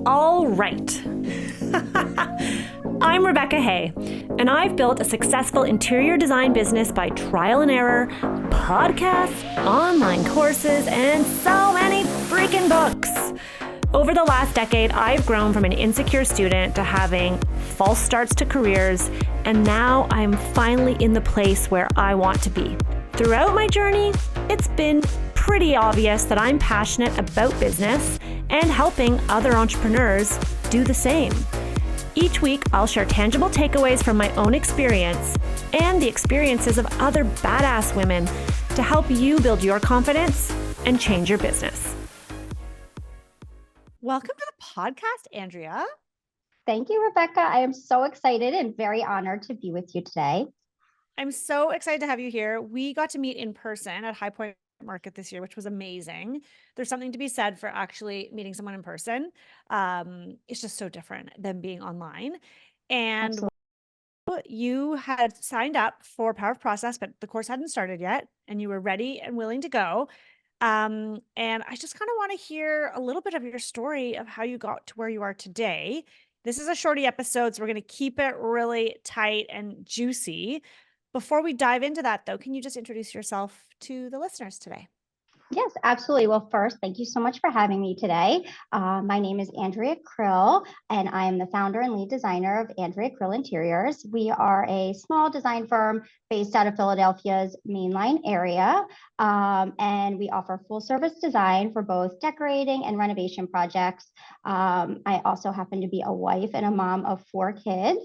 All right. I'm Rebecca Hay, and I've built a successful interior design business by trial and error, podcasts, online courses, and so many freaking books. Over the last decade, I've grown from an insecure student to having false starts to careers, and now I'm finally in the place where I want to be. Throughout my journey, it's been pretty obvious that I'm passionate about business and helping other entrepreneurs do the same. Each week, I'll share tangible takeaways from my own experience and the experiences of other badass women to help you build your confidence and change your business. Welcome to the podcast, Andrea. Thank you, Rebecca. I am so excited and very honored to be with you today. I'm so excited to have you here. We got to meet in person at High Point Market this year, which was amazing. There's something to be said for actually meeting someone in person. It's just so different than being online. And Absolutely. you had signed up for Power of Process, but the course hadn't started yet, and you were ready and willing to go. And I just kind of want to hear a little bit of your story of how you got to where you are today. This is a shorty episode, so we're going to keep it really tight and juicy. Before we dive into that, though, can you just introduce yourself to the listeners today? Yes, absolutely. Well, first, thank you so much for having me today. My name is Andrea Krill, and I am the founder and lead designer of Andrea Krill Interiors. We are a small design firm based out of Philadelphia's mainline area, and we offer full service design for both decorating and renovation projects. I also happen to be a wife and a mom of 4 kids.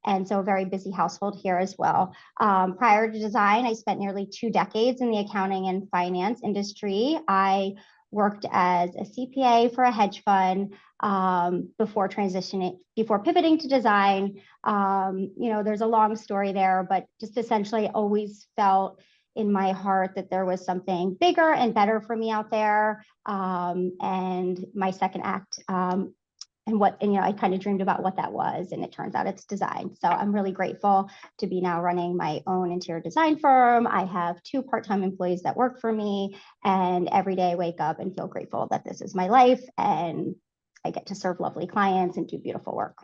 And so a very busy household here as well. Prior to design, I spent nearly 2 decades in the accounting and finance industry. I worked as a CPA for a hedge fund before pivoting to design. There's a long story there, but just essentially always felt in my heart that there was something bigger and better for me out there. And my second act, I kind of dreamed about what that was, and it turns out it's design. So I'm really grateful to be now running my own interior design firm. I have 2 part-time employees that work for me, and every day I wake up and feel grateful that this is my life and I get to serve lovely clients and do beautiful work.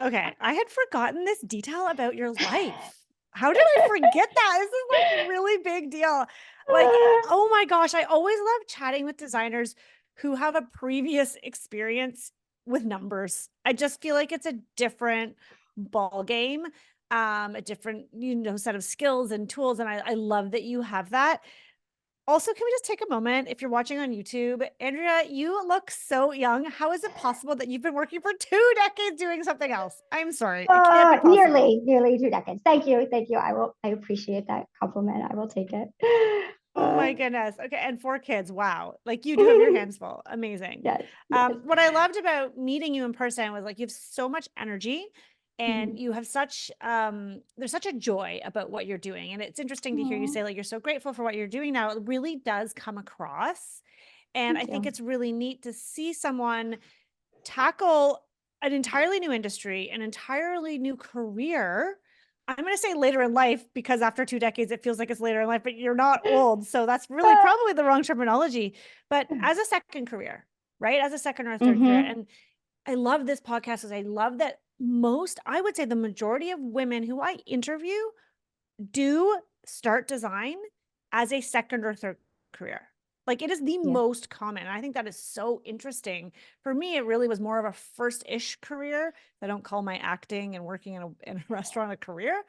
Okay, I had forgotten this detail about your life. How did I forget that? This is like a really big deal. Like, oh my gosh, I always love chatting with designers who have a previous experience with numbers. I just feel like it's a different ball game, a different, set of skills and tools. And I love that you have that. Also, can we just take a moment? If you're watching on YouTube, Andrea, you look so young. How is it possible that you've been working for 2 decades doing something else? I'm sorry. It can't be possible. Nearly 2 decades. Thank you. I appreciate that compliment. I will take it. Oh my goodness. Okay. And 4 kids. Wow. Like you do have your hands full. Amazing. Yes. What I loved about meeting you in person was like, you have so much energy and you have such, there's such a joy about what you're doing. And it's interesting to hear you say like, you're so grateful for what you're doing now. It really does come across. And I think it's really neat to see someone tackle an entirely new industry, an entirely new career. I'm going to say later in life because after 2 decades, it feels like it's later in life, but you're not old. So that's really probably the wrong terminology, but as a second career, right? As a second or third career. And I love this podcast because I love that I would say the majority of women who I interview do start design as a second or third career. Like it is the most common. And I think that is so interesting. For me, it really was more of a first-ish career. I don't call my acting and working in a restaurant a career.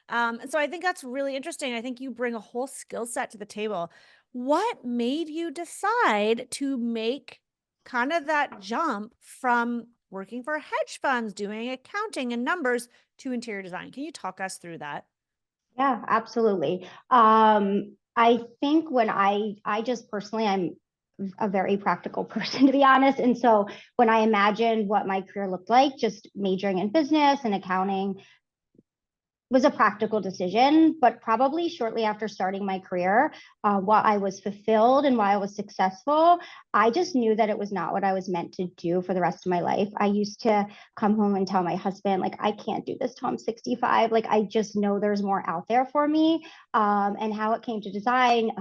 And so I think that's really interesting. I think you bring a whole skill set to the table. What made you decide to make kind of that jump from working for hedge funds, doing accounting and numbers to interior design? Can you talk us through that? Yeah, absolutely. I think when I just personally, I'm a very practical person, to be honest. And so when I imagined what my career looked like, just majoring in business and accounting was a practical decision, but probably shortly after starting my career, while I was fulfilled and while I was successful, I just knew that it was not what I was meant to do for the rest of my life. I used to come home and tell my husband, like, I can't do this till I'm 65. Like, I just know there's more out there for me. And how it came to design,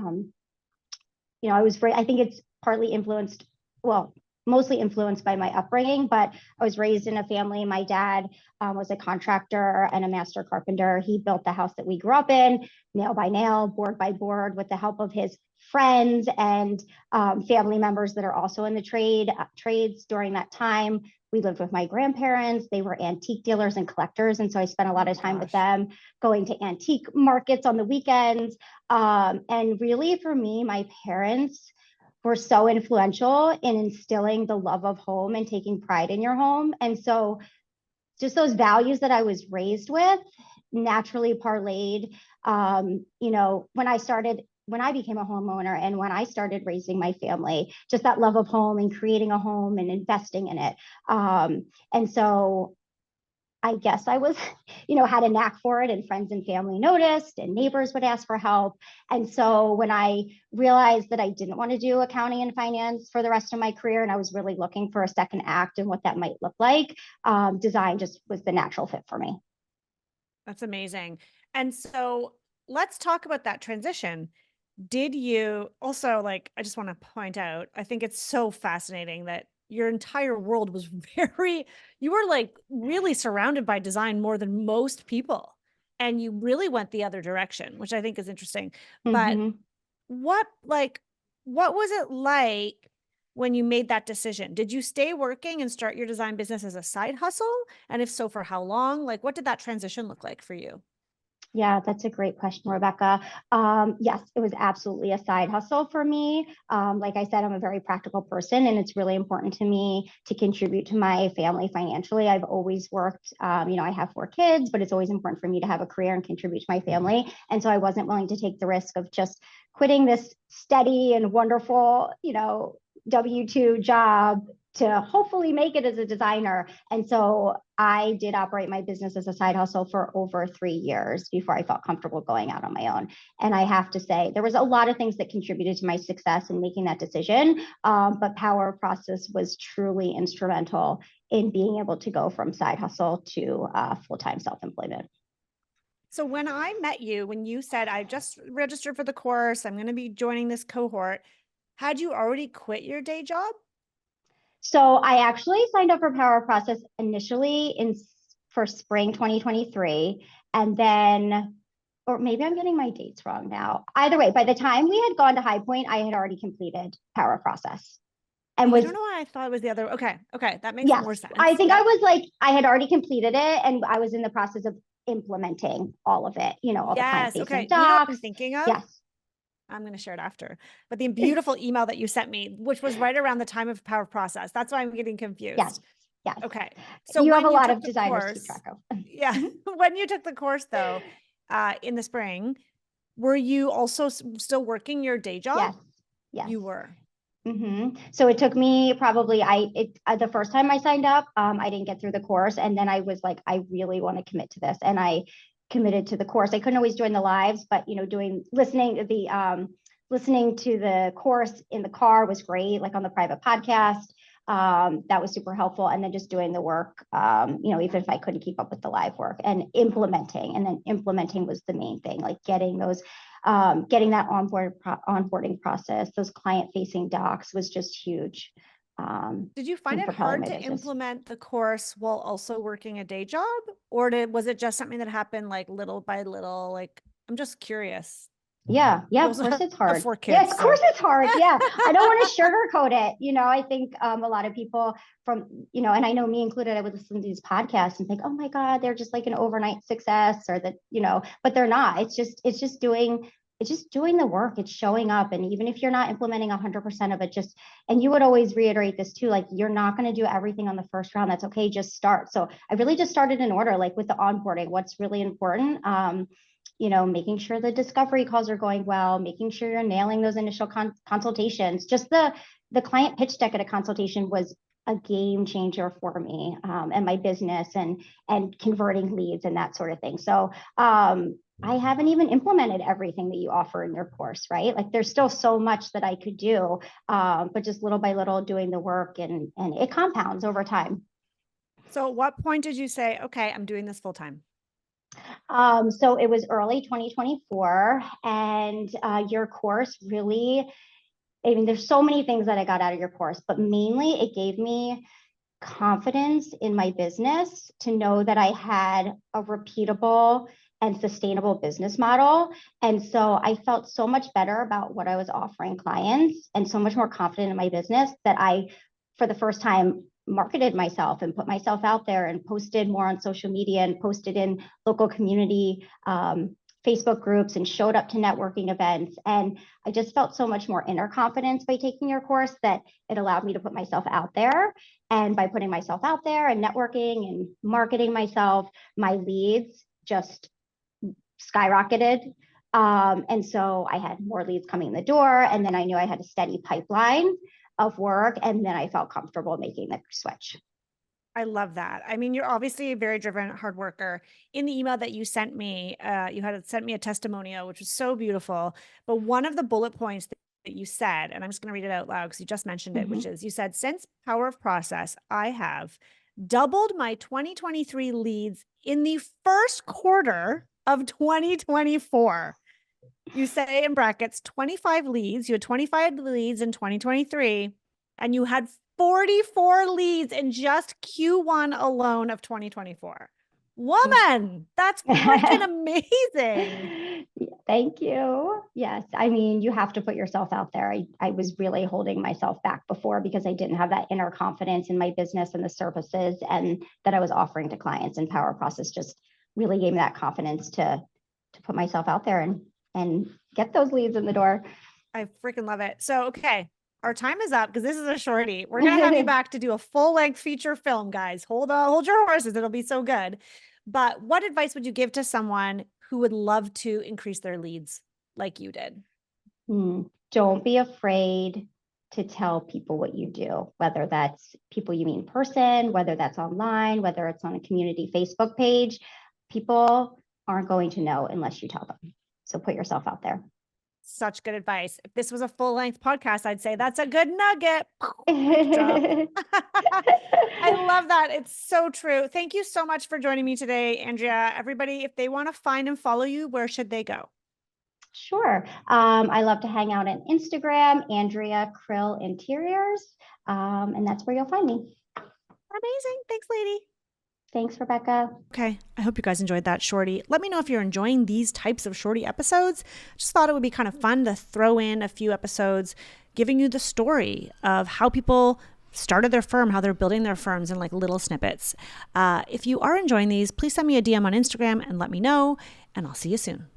I think it's partly influenced, well, mostly influenced by my upbringing, but I was raised in a family. My dad was a contractor and a master carpenter. He built the house that we grew up in, nail by nail, board by board, with the help of his friends and family members that are also in the trades during that time. We lived with my grandparents. They were antique dealers and collectors. And so I spent a lot of time with them, going to antique markets on the weekends. And really, for me, my parents were so influential in instilling the love of home and taking pride in your home. And so just those values that I was raised with naturally parlayed. When I became a homeowner and when I started raising my family, just that love of home and creating a home and investing in it. And so I guess I was, had a knack for it, and friends and family noticed, and neighbors would ask for help. And so when I realized that I didn't want to do accounting and finance for the rest of my career, and I was really looking for a second act and what that might look like, design just was the natural fit for me. That's amazing. And so let's talk about that transition. Did you also, like, I just want to point out, I think it's so fascinating that your entire world was you were like really surrounded by design more than most people. And you really went the other direction, which I think is interesting. But Mm-hmm. what, like, what was it like when you made that decision? Did you stay working and start your design business as a side hustle? And if so, for how long? Like, what did that transition look like for you? Yeah, that's a great question, Rebecca. Yes, it was absolutely a side hustle for me. Like I said, I'm a very practical person, and it's really important to me to contribute to my family financially. I've always worked, I have 4 kids, but it's always important for me to have a career and contribute to my family. And so I wasn't willing to take the risk of just quitting this steady and wonderful, W-2 job to hopefully make it as a designer. And so I did operate my business as a side hustle for over 3 years before I felt comfortable going out on my own. And I have to say, there was a lot of things that contributed to my success in making that decision. But Power Process was truly instrumental in being able to go from side hustle to full-time self-employment. So when I met you, when you said, I just registered for the course, I'm going to be joining this cohort, had you already quit your day job? So I actually signed up for Power Process initially for spring 2023. And then, or maybe I'm getting my dates wrong now. Either way, by the time we had gone to High Point, I had already completed Power Process and Oh, I was, don't know why I thought it was the other. Okay. Okay. That makes yes, more sense. I think Yep. I was like, I had already completed it and I was in the process of implementing all of it, all the client Yes. facing Okay. You know what I'm docs. thinking of? Yes. I'm going to share it after. But the beautiful email that you sent me, which was right around the time of Power Process. That's why I'm getting Yes. confused. Yes. Okay. So You have a when you lot took of the designers to keep course, track of. yeah, when you took the course though, in the spring, were you also still working your day job? Yes. Yes. You were. So it took me probably the first time I signed up, I didn't get through the course, and then I was like, I really want to commit to this, and I committed to the course. I couldn't always join the lives, but listening to the course in the car was great, like on the private podcast. That was super helpful, and then just doing the work, even if I couldn't keep up with the live work, and then implementing was the main thing, like getting that onboarding process, those client-facing docs was just huge. Did you find In it propelling hard my to business. implement the course while also working a day job? Or was it just something that happened like little by little? Like, I'm just curious. Yeah, You of also course it's have hard. 4 kids, Yeah, of course so it's hard. Yeah, I don't want to sugarcoat it. I think a lot of people and I know me included, I would listen to these podcasts and think, oh my God, they're just like an overnight success, or that, but they're not. It's just doing the work. It's showing up. And even if you're not implementing 100% of it, and you would always reiterate this too, like, you're not going to do everything on the first round. That's okay. Just start. So I really just started in order, like with the onboarding, what's really important. Making sure the discovery calls are going well, making sure you're nailing those initial consultations. Just the client pitch deck at a consultation was a game changer for me, and my business, and converting leads and that sort of thing. So I haven't even implemented everything that you offer in your course, right? Like, there's still so much that I could do, but just little by little doing the work, and it compounds over time. So at what point did you say, okay, I'm doing this full time? So it was early 2024, and your course really I mean, there's so many things that I got out of your course, but mainly it gave me confidence in my business to know that I had a repeatable and sustainable business model. And so I felt so much better about what I was offering clients and so much more confident in my business that I, for the first time, marketed myself and put myself out there and posted more on social media and posted in local community Facebook groups and showed up to networking events. And I just felt so much more inner confidence by taking your course that it allowed me to put myself out there. And by putting myself out there and networking and marketing myself, my leads just skyrocketed. And so I had more leads coming in the door. And then I knew I had a steady pipeline of work. And then I felt comfortable making the switch. I love that. I mean, you're obviously a very driven hard worker. In the email that you sent me, you had sent me a testimonial, which was so beautiful. But one of the bullet points that you said, and I'm just going to read it out loud because you just mentioned it, which is you said, since Power of Process, I have doubled my 2023 leads in the first quarter of 2024. You say in brackets 25 leads. You had 25 leads in 2023, and you had 44 leads in just Q1 alone of 2024. Woman, that's freaking amazing. Thank you. Yes. I mean, you have to put yourself out there. I was really holding myself back before because I didn't have that inner confidence in my business and the services and that I was offering to clients. And Power Process just really gave me that confidence to put myself out there and get those leads in the door. I freaking love it. So, okay. Our time is up because this is a shorty. We're going to have you back to do a full-length feature film, guys. Hold your horses. It'll be so good. But what advice would you give to someone who would love to increase their leads like you did? Don't be afraid to tell people what you do, whether that's people you meet in person, whether that's online, whether it's on a community Facebook page. People aren't going to know unless you tell them. So put yourself out there. Such good advice. If this was a full-length podcast, I'd say that's a good nugget. I love that. It's so true. Thank you so much for joining me today, Andrea. Everybody, if they want to find and follow you, where should they go? Sure. I love to hang out on Instagram, Andrea Krill Interiors, and that's where you'll find me. Amazing. Thanks, lady. Thanks, Rebecca. Okay. I hope you guys enjoyed that shorty. Let me know if you're enjoying these types of shorty episodes. Just thought it would be kind of fun to throw in a few episodes giving you the story of how people started their firm, how they're building their firms in like little snippets. If you are enjoying these, please send me a DM on Instagram and let me know, and I'll see you soon.